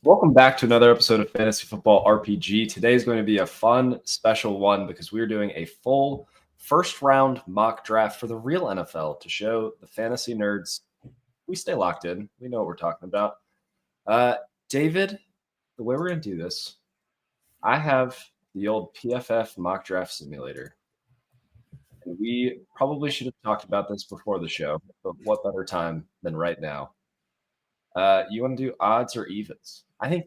Welcome back to another episode of Fantasy Football RPG. Today is going to be a fun, special one because we're doing a full first round mock draft for the real NFL to show the fantasy nerds we stay locked in. We know what we're talking about. David, the way we're going to do this, I have the old PFF mock draft simulator. And we probably should have talked about this before the show, but what better time than right now? You want to do odds or evens? I think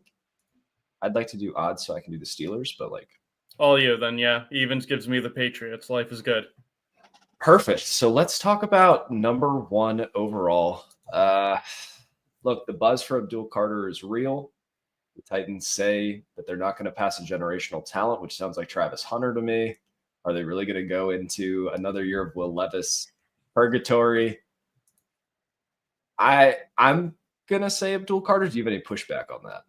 I'd like to do odds so I can do the Steelers, but all you then, yeah. Evens gives me the Patriots. Life is good. Perfect. So let's talk about number one overall. Look, the buzz for Abdul Carter is real. The Titans say that they're not going to pass a generational talent, which sounds like Travis Hunter to me. Are they really going to go into another year of Will Levis purgatory? I'm going to say Abdul Carter. Do you have any pushback on that?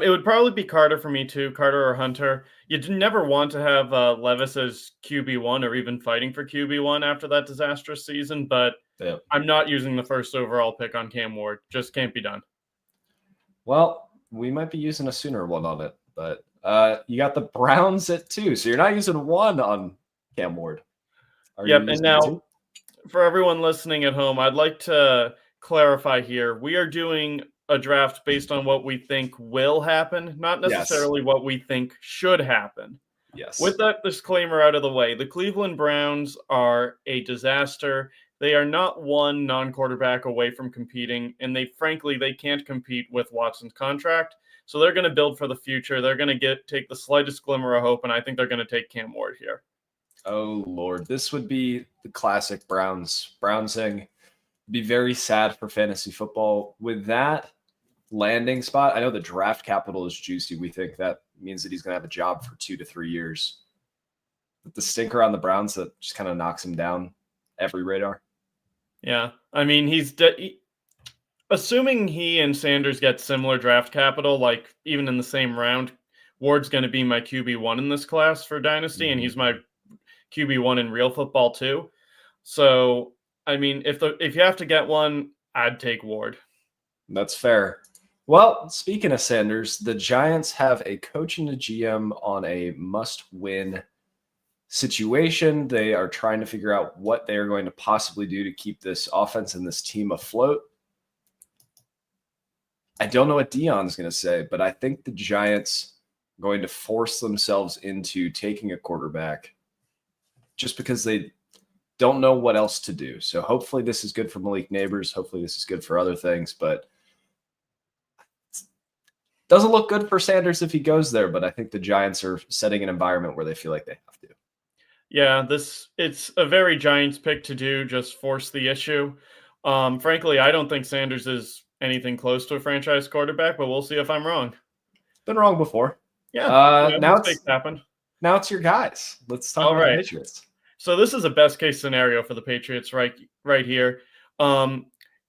It would probably be Carter for me too, Carter or Hunter. You never want to have Levis as QB1 or even fighting for QB1 after that disastrous season, but I'm not using the first overall pick on Cam Ward. Just can't be done. Well, we might be using a sooner one on it, but you got the Browns at 2, so you're not using one on Cam Ward. Yep, and now for everyone listening at home, I'd like to clarify here. We are doing a draft based on what we think will happen, not necessarily what we think should happen. Yes. With that disclaimer out of the way, the Cleveland Browns are a disaster. They are not one non-quarterback away from competing, and they can't compete with Watson's contract. So they're going to build for the future. They're going to take the slightest glimmer of hope, and I think they're going to take Cam Ward here. Oh, Lord. This would be the classic Brownsing. Be very sad for fantasy football. With that landing spot, I know the draft capital is juicy. We think that means that he's going to have a job for 2 to 3 years. But the stinker on the Browns that just kind of knocks him down every radar. Yeah. I mean, assuming he and Sanders get similar draft capital, like even in the same round, Ward's going to be my QB1 in this class for Dynasty, and he's my QB1 in real football too. So, I mean, if you have to get one, I'd take Ward. That's fair. Well, speaking of Sanders, the Giants have a coach and a GM on a must-win situation. They are trying to figure out what they are going to possibly do to keep this offense and this team afloat. I don't know what Dion's going to say, but I think the Giants are going to force themselves into taking a quarterback just because they don't know what else to do. So hopefully this is good for Malik Neighbors. Hopefully this is good for other things, but doesn't look good for Sanders if he goes there, but I think the Giants are setting an environment where they feel like they have to. Yeah, it's a very Giants pick to do, just force the issue. Frankly, I don't think Sanders is anything close to a franchise quarterback, but we'll see if I'm wrong. Been wrong before. Yeah, mistakes happen. Now it's your guys. Let's talk about the Patriots. So this is a best case scenario for the Patriots right here.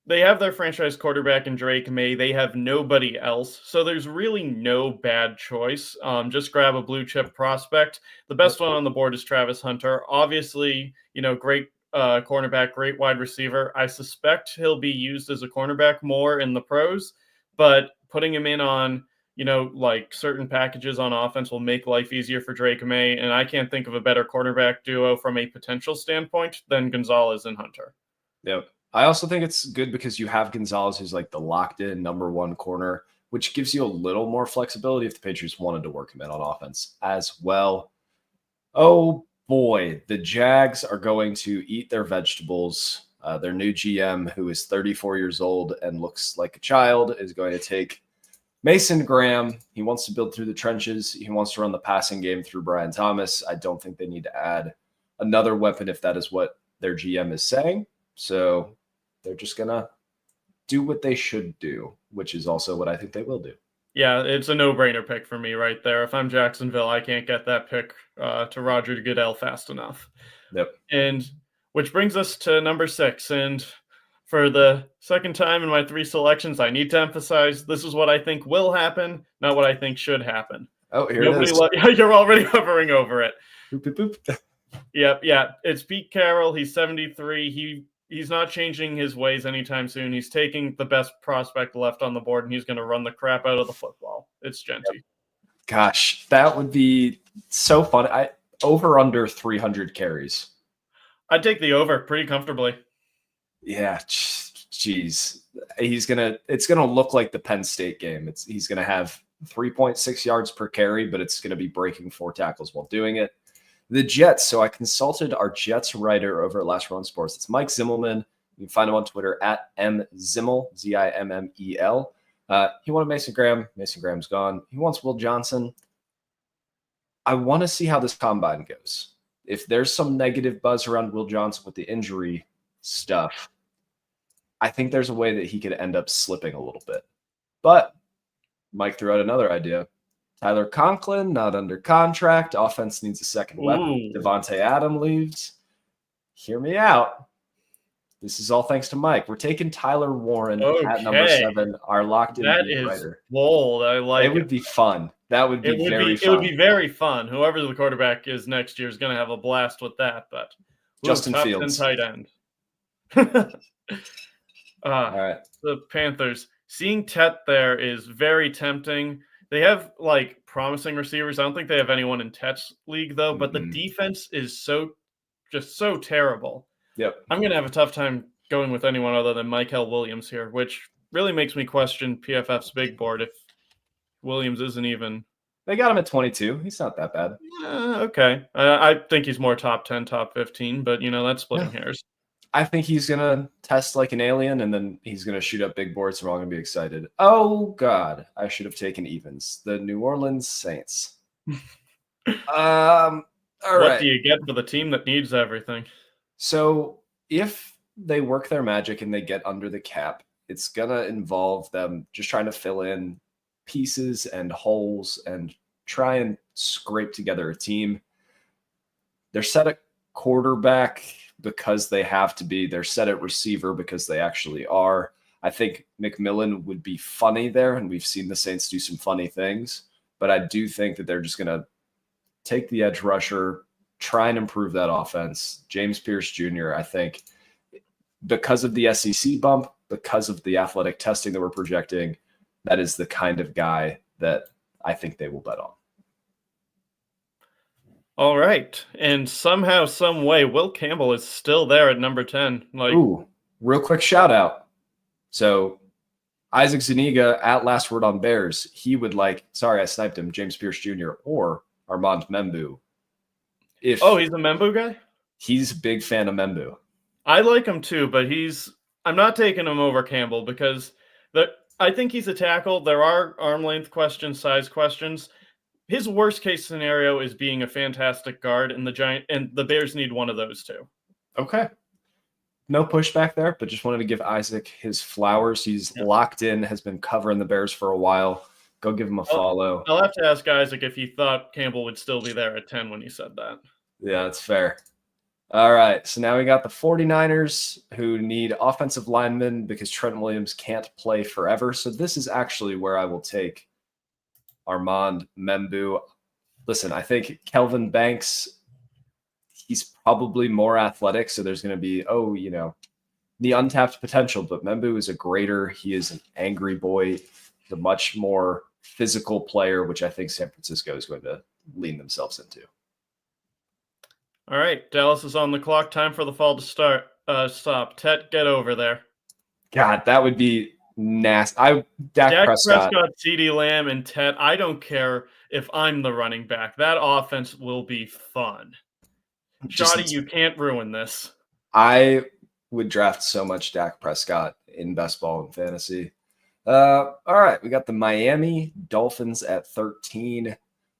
They have their franchise quarterback in Drake May. They have nobody else. So there's really no bad choice. Just grab a blue chip prospect. The best one on the board is Travis Hunter. Obviously, great cornerback, great wide receiver. I suspect he'll be used as a cornerback more in the pros, but putting him in on, like certain packages on offense will make life easier for Drake May. And I can't think of a better cornerback duo from a potential standpoint than Gonzalez and Hunter. Yep. I also think it's good because you have Gonzalez, who's like the locked-in number one corner, which gives you a little more flexibility if the Patriots wanted to work him in on offense as well. Oh, boy, the Jags are going to eat their vegetables. Their new GM, who is 34 years old and looks like a child, is going to take Mason Graham. He wants to build through the trenches. He wants to run the passing game through Brian Thomas. I don't think they need to add another weapon if that is what their GM is saying. So they're just going to do what they should do, which is also what I think they will do. Yeah, it's a no-brainer pick for me right there. If I'm Jacksonville, I can't get that pick to Roger Goodell fast enough. Yep. And which brings us to number 6. And for the second time in my 3 selections, I need to emphasize this is what I think will happen, not what I think should happen. Oh, here it is. You're already hovering over it. Boop, boop, boop. Yep, yeah. It's Pete Carroll. He's 73. He He's not changing his ways anytime soon. He's taking the best prospect left on the board, and he's going to run the crap out of the football. It's Genty. Gosh, that would be so fun. Over under 300 carries. I'd take the over pretty comfortably. Yeah, jeez. It's gonna look like the Penn State game. He's gonna have 3.6 yards per carry, but it's gonna be breaking 4 tackles while doing it. The Jets. So I consulted our Jets writer over at Last Run Sports. It's Mike Zimmelman. You can find him on Twitter at mzimmel, Zimmel. He wanted Mason Graham. Mason Graham's gone. He wants Will Johnson. I want to see how this combine goes. If there's some negative buzz around Will Johnson with the injury stuff, I think there's a way that he could end up slipping a little bit. But Mike threw out another idea. Tyler Conklin, not under contract. Offense needs a second weapon. Devontae Adams leaves. Hear me out. This is all thanks to Mike. We're taking Tyler Warren at number 7, our locked-in beat writer. That is bold. I like it. It would be fun. That would be very fun. It would be very fun. Whoever the quarterback is next year is going to have a blast with that. But Justin Fields, tight end. All right. The Panthers. Seeing Tet there is very tempting. They have promising receivers. I don't think they have anyone in Tet's league though. But the defense is so terrible. Yep. I'm going to have a tough time going with anyone other than Michael Williams here, which really makes me question PFF's big board if Williams isn't even. They got him at 22. He's not that bad. Okay. I think he's more top 10, top 15, but, that's splitting hairs. I think he's going to test like an alien, and then he's going to shoot up big boards, and we're all going to be excited. Oh, God. I should have taken Evans. The New Orleans Saints. All right. What do you get for the team that needs everything? So if they work their magic and they get under the cap, it's going to involve them just trying to fill in pieces and holes and try and scrape together a team. They're set at quarterback because they have to be. They're set at receiver because they actually are. I think McMillan would be funny there, and we've seen the Saints do some funny things. But I do think that they're just going to take the edge rusher, try and improve that offense. James Pierce Jr., I think, because of the SEC bump, because of the athletic testing that we're projecting, that is the kind of guy that I think they will bet on. All right. And somehow, some way, Will Campbell is still there at number 10. Ooh, real quick shout out. So Isaac Zuniga at Last Word on Bears, he would sorry, I sniped him, James Pierce Jr. or Armand Membu. He's a Membu guy? He's a big fan of Membu. I like him too, but I'm not taking him over Campbell because I think he's a tackle. There are arm length questions, size questions. His worst case scenario is being a fantastic guard, and the Bears need one of those two. Okay. No pushback there, but just wanted to give Isaac his flowers. He's locked in, has been covering the Bears for a while. Go give him a follow. I'll have to ask Isaac if he thought Campbell would still be there at 10 when he said that. Yeah, that's fair. All right, so now we got the 49ers who need offensive linemen because Trent Williams can't play forever. So this is actually where I will take Armand Membu. Listen, I think Kelvin Banks, he's probably more athletic, so there's going to be, the untapped potential. But Membu is a grader. He is an angry boy, the much more physical player, which I think San Francisco is going to lean themselves into. All right, Dallas is on the clock. Time for the fall to stop. Tet, get over there. God, that would be nasty. Dak Prescott, CeeDee Lamb, and Tet. I don't care if I'm the running back. That offense will be fun. Shoddy, you can't ruin this. I would draft so much Dak Prescott in best ball and fantasy. All right, we got the Miami Dolphins at 13.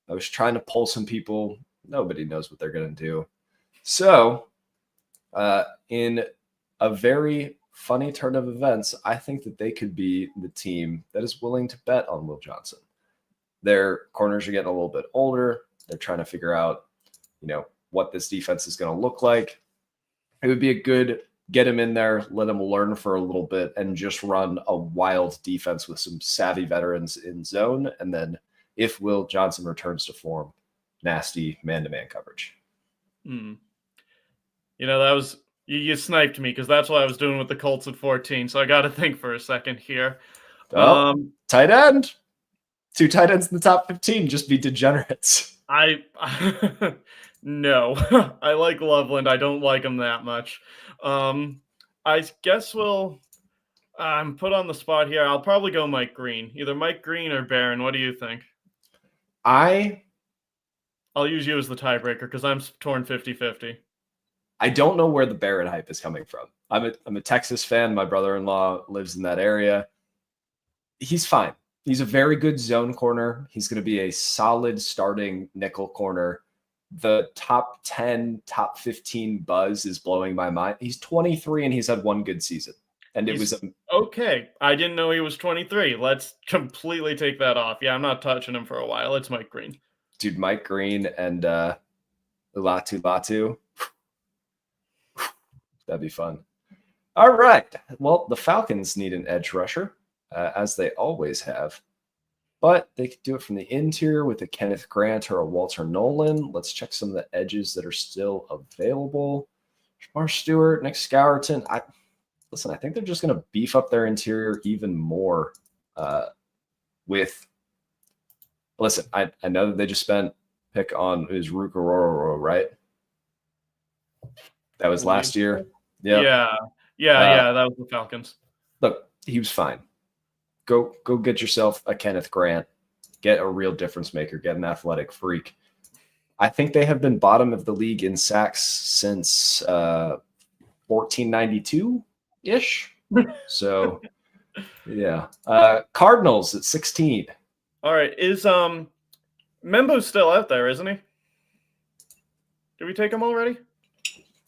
I was trying to pull some people. Nobody knows what they're going to do. So, in a very funny turn of events, I think that they could be the team that is willing to bet on Will Johnson. Their corners are getting a little bit older. They're trying to figure out, what this defense is going to look like. It would be a good get him in there, let him learn for a little bit, and just run a wild defense with some savvy veterans in zone. And then if Will Johnson returns to form, nasty man-to-man coverage. That was You sniped me because that's what I was doing with the Colts at 14. So I got to think for a second here. Oh, Um, tight end. 2 tight ends in the top 15. Just be degenerates. I no, I like Loveland. I don't like him that much. I guess we'll. I'm put on the spot here. I'll probably go Mike Green. Either Mike Green or Barron. What do you think? I I'll use you as the tiebreaker because I'm torn 50-50. don't know where the Barrett hype is coming from. I'm a Texas fan. My brother-in-law lives in that area. He's fine. He's a very good zone corner. He's going to be a solid starting nickel corner. The top 10, top 15 buzz is blowing my mind. He's 23 and he's had one good season. And it was okay. I didn't know he was 23. Let's completely take that off. Yeah, I'm not touching him for a while. It's Mike Green. Dude, Mike Green and Latu. That'd be fun. All right. Well, the Falcons need an edge rusher, as they always have. But they could do it from the interior with a Kenneth Grant or a Walter Nolan. Let's check some of the edges that are still available. Jamar Stewart, Nick Scourton. I think they're just going to beef up their interior even more with. Listen, I know that they just spent pick on Rook Aurora, right? That was last year. Yep. Yeah. That was the Falcons. Look, he was fine. Go get yourself a Kenneth Grant. Get a real difference maker. Get an athletic freak. I think they have been bottom of the league in sacks since 1492-ish. So, yeah. Cardinals at 16. All right. Is Membo's still out there, isn't he? Did we take him already?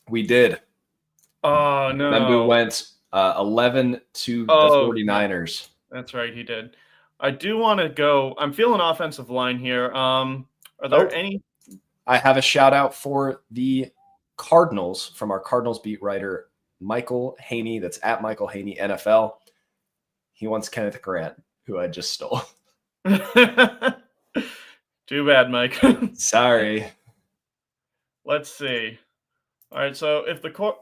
We did. Oh, no. Membo went 11 to the 49ers. That's right, he did. I do want to go. I'm feeling offensive line here. Are there any? I have a shout out for the Cardinals from our Cardinals beat writer, Michael Haney. That's at Michael Haney NFL. He wants Kenneth Grant, who I just stole. Too bad, Mike. Sorry. Let's see. All right, so if the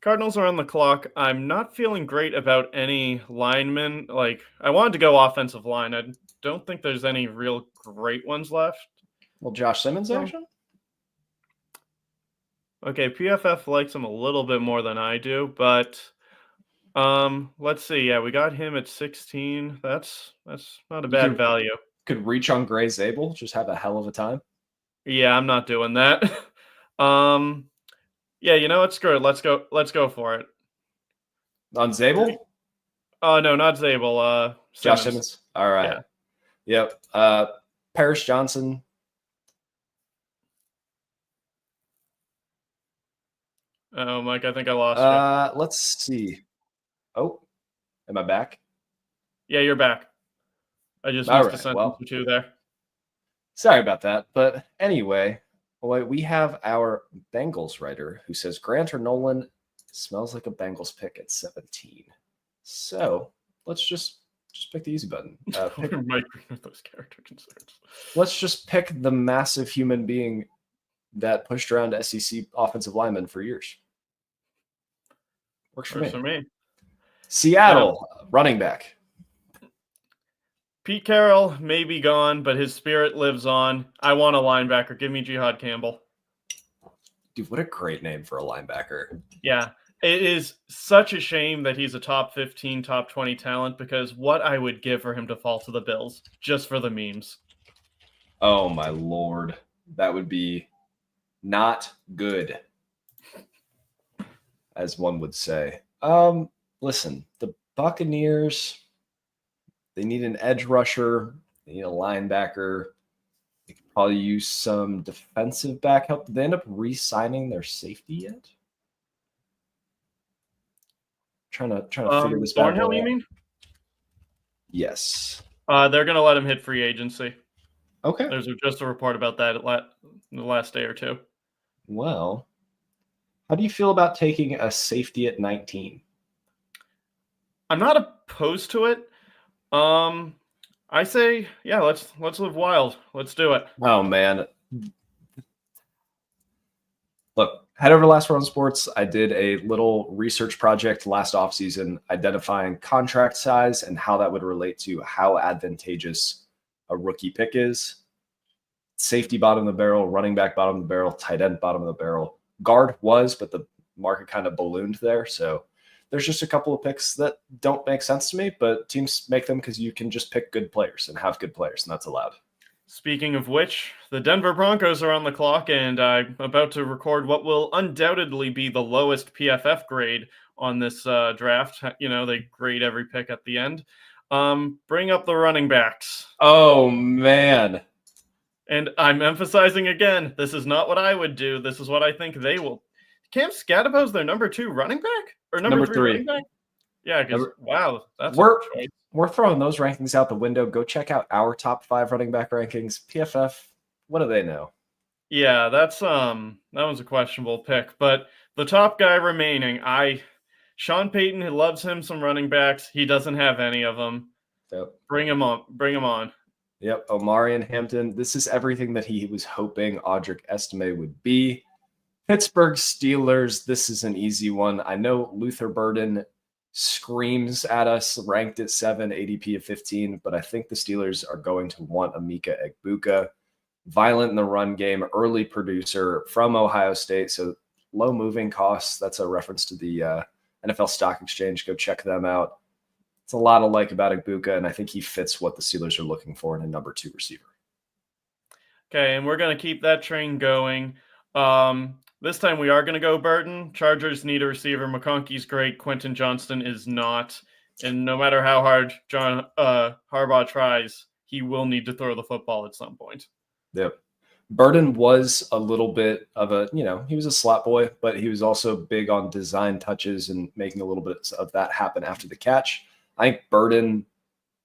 Cardinals are on the clock, I'm not feeling great about any linemen. Like, I wanted to go offensive line. I don't think there's any real great ones left. Well, Josh Simmons action? Okay, PFF likes him a little bit more than I do, but let's see. Yeah, we got him at 16. That's not a bad value. Could reach on Gray Zabel, just have a hell of a time. Yeah, I'm not doing that. Yeah, you know what? Screw it. Let's go for it. On Zabel? Oh no, not Zabel. Josh Simmons. All right. Yeah. Yep. Paris Johnson. Oh, Mike, I think I lost you. Let's see. Oh, am I back? Yeah, you're back. I just missed a sentence or two there. Sorry about that. But anyway, we have our Bengals writer who says Grant or Nolan smells like a Bengals pick at 17. So let's just pick the easy button. Mike with those character concerns. Let's just pick the massive human being that pushed around SEC offensive linemen for years. Works for me. Seattle running back. Pete Carroll may be gone, but his spirit lives on. I want a linebacker. Give me Jihad Campbell. Dude, what a great name for a linebacker. Yeah, it is such a shame that he's a top 15, top 20 talent, because what I would give for him to fall to the Bills, just for the memes. Oh, my Lord. That would be not good, as one would say. Listen, the Buccaneers, they need an edge rusher. They need a linebacker. They could probably use some defensive back help. Did they end up re-signing their safety yet? Trying to figure this out. Thornhill, you mean? Yes. They're going to let him hit free agency. Okay. There's just a report about that in the last day or two. Well, how do you feel about taking a safety at 19? I'm not opposed to it. I say, yeah, let's live wild. Let's do it. Oh man. Look, head over to Last Word on Sports. I did a little research project last offseason identifying contract size and how that would relate to how advantageous a rookie pick is. Safety bottom of the barrel, running back bottom of the barrel, tight end bottom of the barrel. Guard was, but the market kind of ballooned there. So there's just a couple of picks that don't make sense to me, but teams make them because you can just pick good players and have good players, and that's allowed. Speaking of which, the Denver Broncos are on the clock, and I'm about to record what will undoubtedly be the lowest PFF grade on this draft. You know, they grade every pick at the end. Bring up the running backs. Oh, man. And I'm emphasizing again, this is not what I would do. This is what I think they will. Cam Scadabo's their number 2 running back? Or number 3 running back? Yeah, because, wow, that's a choice. We're throwing those rankings out the window. Go check out our top 5 running back rankings. PFF, what do they know? Yeah, that was a questionable pick. But the top guy remaining, Sean Payton, he loves him some running backs. He doesn't have any of them. Yep. Bring him on. Yep, Omari and Hampton. This is everything that he was hoping Audric Estime would be. Pittsburgh Steelers, this is an easy one. I know Luther Burden screams at us, ranked at 7, ADP of 15, but I think the Steelers are going to want Emeka Egbuka. Violent in the run game, early producer from Ohio State, so low moving costs. That's a reference to the NFL Stock Exchange. Go check them out. It's a lot to like about Egbuka, and I think he fits what the Steelers are looking for in a number 2 receiver. Okay, and we're going to keep that train going. This time we are going to go Burton. Chargers need a receiver. McConkey's great. Quentin Johnston is not. And no matter how hard John Harbaugh tries, he will need to throw the football at some point. Yep. Burden was a little bit of a, he was a slot boy, but he was also big on design touches and making a little bit of that happen after the catch. I think Burden,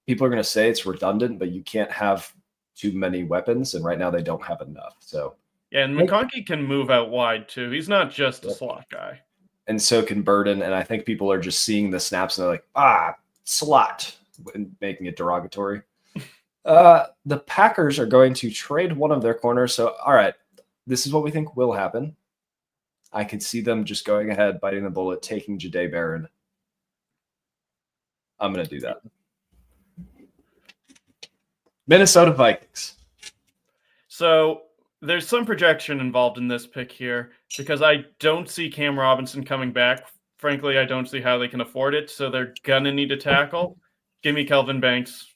people are going to say it's redundant, but you can't have too many weapons. And right now they don't have enough. So. Yeah, and McConkey can move out wide, too. He's not just a slot guy. And so can Burden, and I think people are just seeing the snaps and they're like, slot, and making it derogatory. The Packers are going to trade one of their corners. So, all right, this is what we think will happen. I could see them just going ahead, biting the bullet, taking Jahdae Barron. I'm going to do that. Minnesota Vikings. So there's some projection involved in this pick here because I don't see Cam Robinson coming back. Frankly, I don't see how they can afford it. So they're going to need a tackle. Give me Kelvin Banks.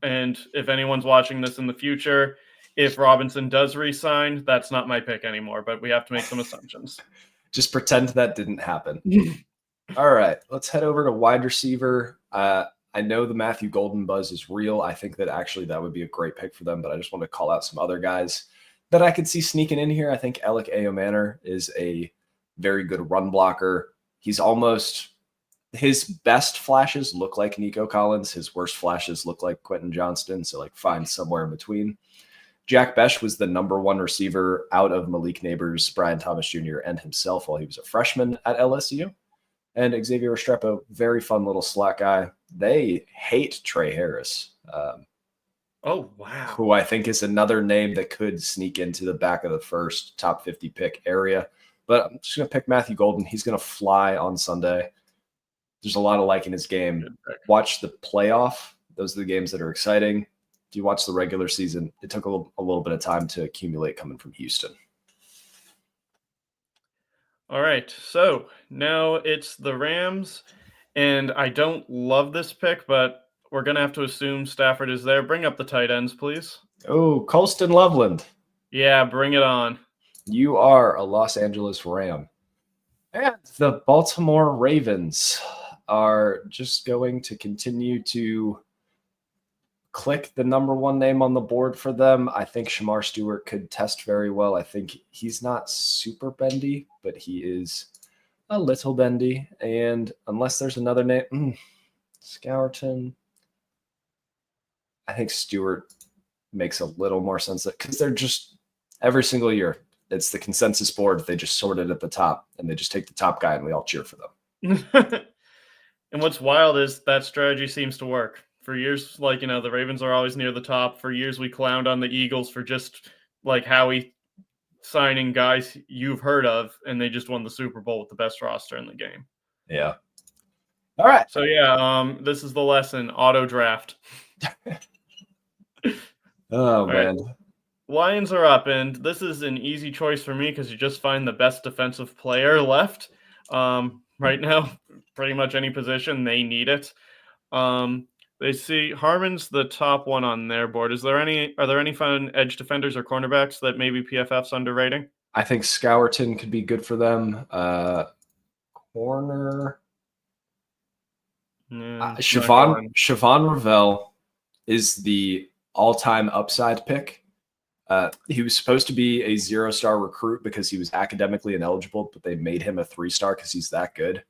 And if anyone's watching this in the future, if Robinson does re-sign, that's not my pick anymore. But we have to make some assumptions. Just pretend that didn't happen. All right, let's head over to wide receiver. I know the Matthew Golden buzz is real. I think that actually that would be a great pick for them, but I just want to call out some other guys that I could see sneaking in here. I think Alec Ayomanor is a very good run blocker. He's almost – his best flashes look like Nico Collins. His worst flashes look like Quentin Johnston, so find somewhere in between. Jack Besh was the number 1 receiver out of Malik Neighbors, Brian Thomas Jr., and himself while he was a freshman at LSU. And Xavier Restrepo, very fun little slot guy. They hate Trey Harris. Oh, wow. Who I think is another name that could sneak into the back of the first top 50 pick area. But I'm just going to pick Matthew Golden. He's going to fly on Sunday. There's a lot of like in his game. Watch the playoff. Those are the games that are exciting. If you watch the regular season, it took a little bit of time to accumulate coming from Houston. All right, so now it's the Rams, and I don't love this pick, but we're going to have to assume Stafford is there. Bring up the tight ends, please. Oh, Colston Loveland. Yeah, bring it on. You are a Los Angeles Ram. And the Baltimore Ravens are just going to continue to click the number 1 name on the board for them. I think Shamar Stewart could test very well. I think he's not super bendy, but he is a little bendy. And unless there's another name, Scourton, I think Stewart makes a little more sense because they're just every single year. It's the consensus board. They just sort it at the top and they just take the top guy and we all cheer for them. And what's wild is that strategy seems to work. For years, the Ravens are always near the top. For years, we clowned on the Eagles for just, Howie signing guys you've heard of, and they just won the Super Bowl with the best roster in the game. Yeah. All right. So yeah, this is the lesson: auto draft. Oh, right. man. Lions are up, and this is an easy choice for me because you just find the best defensive player left. Right now, pretty much any position, they need it. They see Harmon's the top one on their board. Are there any fun edge defenders or cornerbacks that maybe PFF's underrating? I think Scourton could be good for them. Corner. Siobhan Ravel is the all-time upside pick. He was supposed to be a 0-star recruit because he was academically ineligible, but they made him a 3-star because he's that good.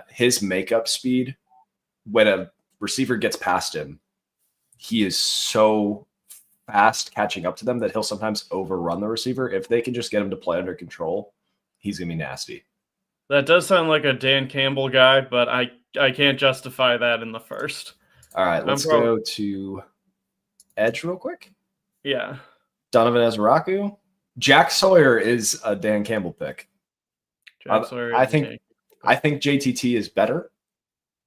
His makeup speed, when a receiver gets past him, he is so fast catching up to them that he'll sometimes overrun the receiver. If they can just get him to play under control, he's going to be nasty. That does sound like a Dan Campbell guy, but I can't justify that in the first. All right, let's go to edge real quick. Yeah. Donovan Ezraku. Jack Sawyer is a Dan Campbell pick. I think JTT is better.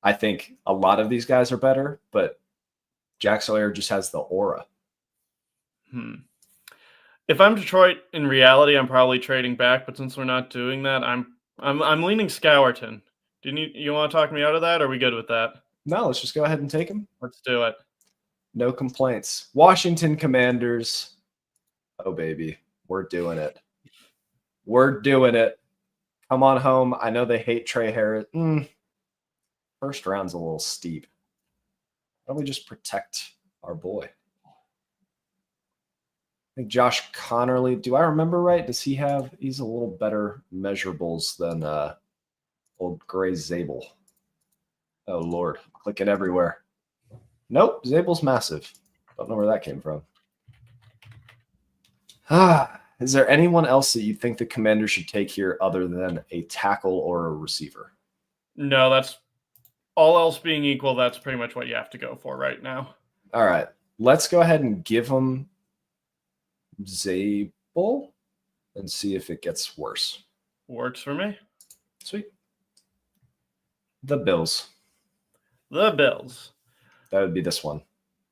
I think a lot of these guys are better, but Jack Sawyer just has the aura. If I'm Detroit, in reality, I'm probably trading back. But since we're not doing that, I'm leaning Scourton. You want to talk me out of that? Or are we good with that? No, let's just go ahead and take him. Let's do it. No complaints. Washington Commanders. Oh, baby. We're doing it. We're doing it. Come on home. I know they hate Trey Harris. First round's a little steep. Why don't we just protect our boy? I think Josh Connerly. Do I remember right? He's a little better measurables than old Gray Zabel. Oh, Lord. Clicking everywhere. Nope. Zabel's massive. Don't know where that came from. Is there anyone else that you think the Commanders should take here other than a tackle or a receiver? No, that's all else being equal. That's pretty much what you have to go for right now. All right. Let's go ahead and give him Zabel and see if it gets worse. Works for me. Sweet. The Bills. The Bills. That would be this one.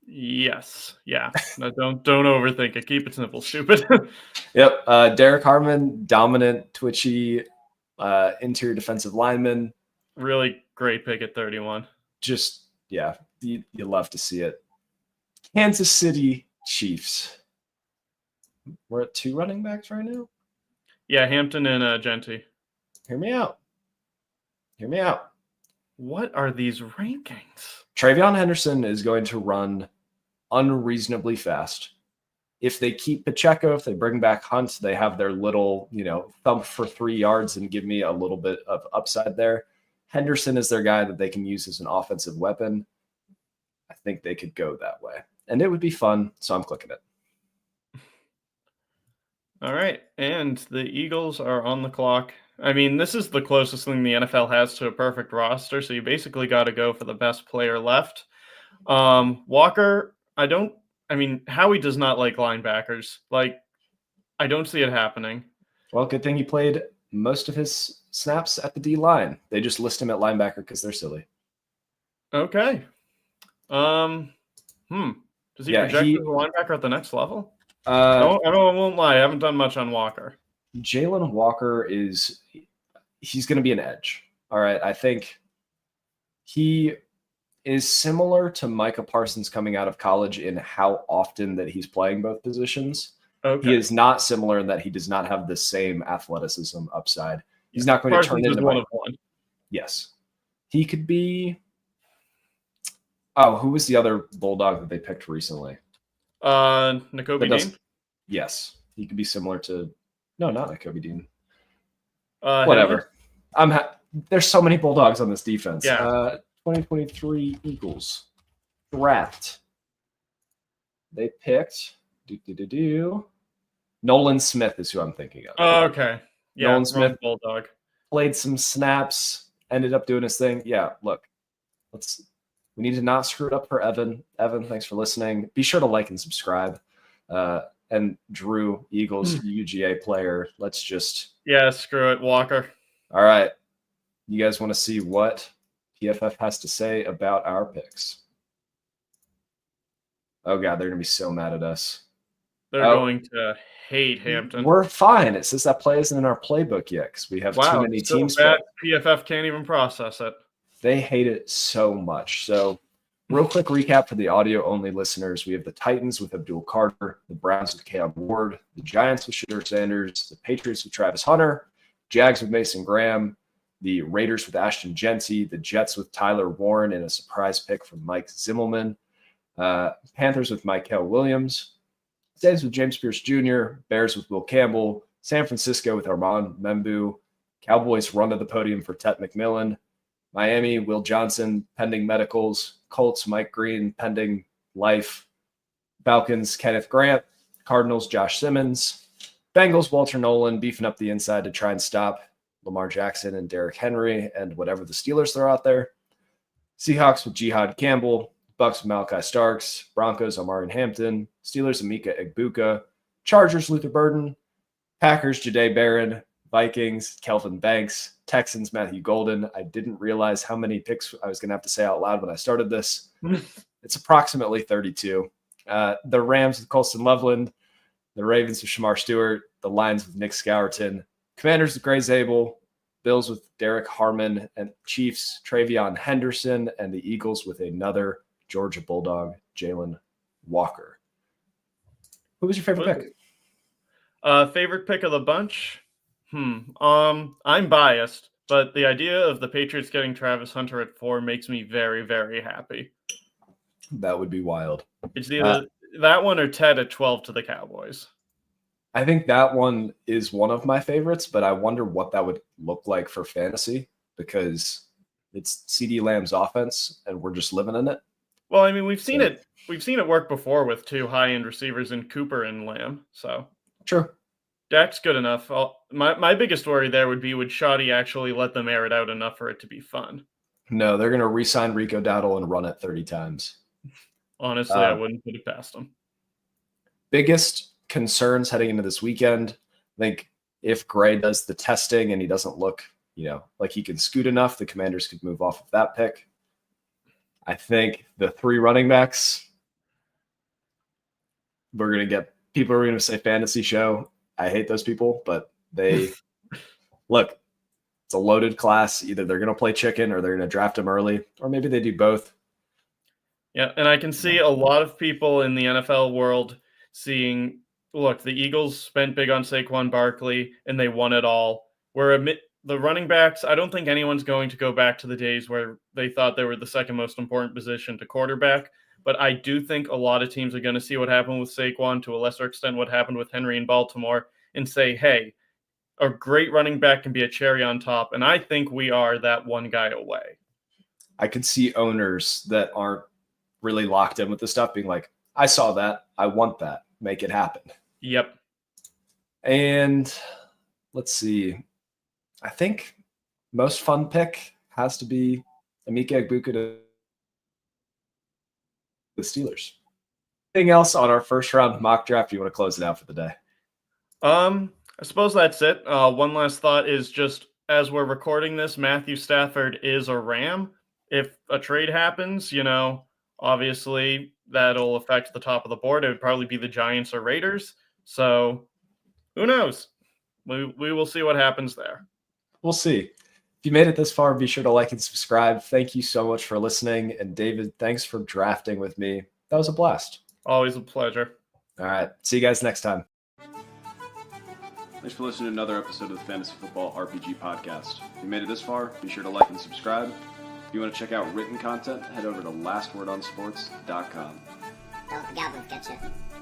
Yes. Yeah. No, don't overthink it. Keep it simple, stupid. Yep. Derek Harmon, dominant, twitchy, interior defensive lineman. Really great pick at 31. Just, yeah, you love to see it. Kansas City Chiefs. We're at 2 running backs right now? Yeah, Hampton and Genty. Hear me out. What are these rankings? Travion Henderson is going to run unreasonably fast. If they keep Pacheco, if they bring back Hunt, they have their little, thump for 3 yards and give me a little bit of upside there. Henderson is their guy that they can use as an offensive weapon. I think they could go that way. And it would be fun, so I'm clicking it. All right, and the Eagles are on the clock. I mean, this is the closest thing the NFL has to a perfect roster, so you basically got to go for the best player left. Walker, Howie does not like linebackers. I don't see it happening. Well, good thing he played most of his snaps at the D-line. They just list him at linebacker because they're silly. Okay. Does he project as a linebacker at the next level? I won't lie. I haven't done much on Walker. Jalen Walker he's going to be an edge. All right. I think he is similar to Micah Parsons coming out of college in how often that he's playing both positions. Okay. He is not similar in that he does not have the same athleticism upside. He's not going Parsons to turn into one of one. Yes. He could be. Oh, who was the other Bulldog that they picked recently? Nakobe Dean? Yes. He could be similar to. No, not Nakobe Dean. Whatever. There's so many Bulldogs on this defense. Yeah. 2023 Eagles draft. They picked Nolan Smith is who I'm thinking of. Oh, okay. Yeah, Nolan Smith, Bulldog. played some snaps, ended up doing his thing. Yeah, look, we need to not screw it up for Evan. Evan, thanks for listening. Be sure to like and subscribe. And and Drew, Eagles UGA player. Let's just... Yeah, screw it, Walker. All right. You guys want to see what PFF has to say about our picks? Oh, God, they're going to be so mad at us. They're going to hate Hampton. We're fine. It says that play isn't in our playbook yet because we have too many teams. Bad. PFF can't even process it. They hate it so much. So, real quick recap for the audio-only listeners. We have the Titans with Abdul Carter, the Browns with Caleb Ward, the Giants with Shedeur Sanders, the Patriots with Travis Hunter, Jags with Mason Graham, the Raiders with Ashton Genty, the Jets with Tyler Warren, and a surprise pick from Mike Zimmelman, Panthers with Mykel Williams, Saints with James Pierce Jr., Bears with Will Campbell, San Francisco with Armand Membu, Cowboys run to the podium for Tet McMillan, Miami, Will Johnson, pending medicals, Colts, Mike Green, pending life, Falcons, Kenneth Grant, Cardinals, Josh Simmons, Bengals, Walter Nolan, beefing up the inside to try and stop Lamar Jackson and Derrick Henry and whatever the Steelers throw out there, Seahawks with Jihad Campbell, Bucks with Malachi Starks, Broncos, Omarion Hampton, Steelers, Emeka Egbuka, Chargers, Luther Burden, Packers, Jahdae Barron, Vikings, Kelvin Banks, Texans, Matthew Golden. I didn't realize how many picks I was going to have to say out loud when I started this. It's approximately 32. The Rams with Colston Loveland, the Ravens with Shamar Stewart, the Lions with Nick Scourton, Commanders with Gray Zabel, Bills with Derek Harmon, and Chiefs, Travion Henderson, and the Eagles with another Georgia Bulldog, Jalen Walker. Who was your favorite pick? Favorite pick of the bunch? I'm biased, but the idea of the Patriots getting Travis Hunter at 4 makes me very, very happy. That would be wild. It's either that one or Ted at 12 to the Cowboys. I think that one is one of my favorites, but I wonder what that would look like for fantasy because it's CD Lamb's offense and we're just living in it. Well, I mean, we've seen it work before with 2 high-end receivers in Cooper and Lamb. So true. Dak's good enough. My biggest worry there would be, would Shoddy actually let them air it out enough for it to be fun? No, they're going to re-sign Rico Dowdle and run it 30 times. Honestly, I wouldn't put it past them. Biggest concerns heading into this weekend, I think if Gray does the testing and he doesn't look, like he can scoot enough, the Commanders could move off of that pick. I think the 3 running backs, people are going to say fantasy show. I hate those people, but they look, it's a loaded class. Either they're going to play chicken or they're going to draft them early, or maybe they do both. Yeah, and I can see a lot of people in the NFL world seeing, look, the Eagles spent big on Saquon Barkley and they won it all. The running backs, I don't think anyone's going to go back to the days where they thought they were the second most important position to quarterback. But I do think a lot of teams are going to see what happened with Saquon, to a lesser extent what happened with Henry in Baltimore, and say, hey, a great running back can be a cherry on top. And I think we are that one guy away. I could see owners that aren't really locked in with this stuff being like, I saw that. I want that. Make it happen. Yep. And let's see. I think most fun pick has to be Emeka Egbuka to the Steelers. Anything else on our first round mock draft? You want to close it out for the day? I suppose that's it. One last thought is just as we're recording this, Matthew Stafford is a Ram. If a trade happens, obviously that'll affect the top of the board. It would probably be the Giants or Raiders. So who knows? We will see what happens there. We'll see. If you made it this far, be sure to like and subscribe. Thank you so much for listening. And David, thanks for drafting with me. That was a blast. Always a pleasure. All right. See you guys next time. Thanks for listening to another episode of the Fantasy Football RPG Podcast. If you made it this far, be sure to like and subscribe. If you want to check out written content, head over to lastwordonsports.com. Don't let the goblins get you.